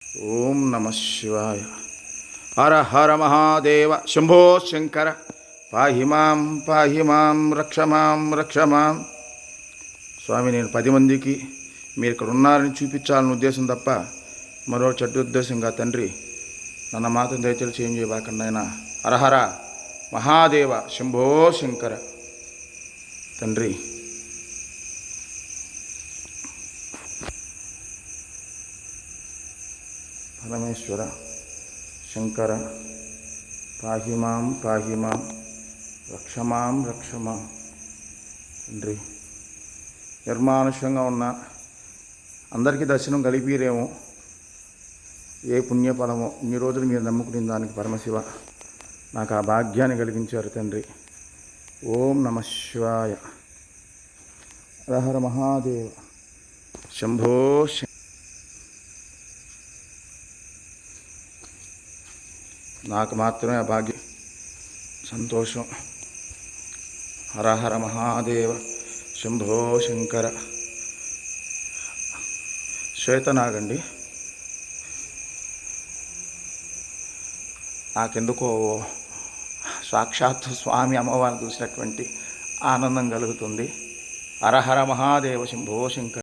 ఓం నమ శివాయ. హర హర మహాదేవ శంభో శంకర. పాహి మాం రక్ష మాం. స్వామి, నేను 10 మందికి మీరు ఇక్కడ ఉన్నారని చూపించాలన్న ఉద్దేశం తప్ప మరో చెడ్డ ఉద్దేశంగా తండ్రి నన్ను మాత్రం దయచేసి చేంజ్ చేయబాకండి ఆయన. హరహర మహాదేవ శంభో శంకర. తండ్రి పరమేశ్వర శంకర, పాహి మాం రక్ష మాం. తండ్రి, నిర్మానుష్యంగా ఉన్న అందరికీ దర్శనం కలిపిరేమో, ఏ పుణ్యఫలమో ఇన్ని రోజులు మీరు నమ్ముకునే దానికి పరమశివ నాకు ఆ భాగ్యాన్ని కలిగించారు తండ్రి. ఓం నమ శివాయ. హరహర మహాదేవ శంభో. నాకు మాత్రమే ఆ భాగ్యం, సంతోషం. హరహర మహాదేవ శంభో శంకర. శ్వేతనాగండి, నాకెందుకో సాక్షాత్తు స్వామి అమ్మవారిని చూసినటువంటి ఆనందం కలుగుతుంది. హరహర మహాదేవ శంభో శంకర.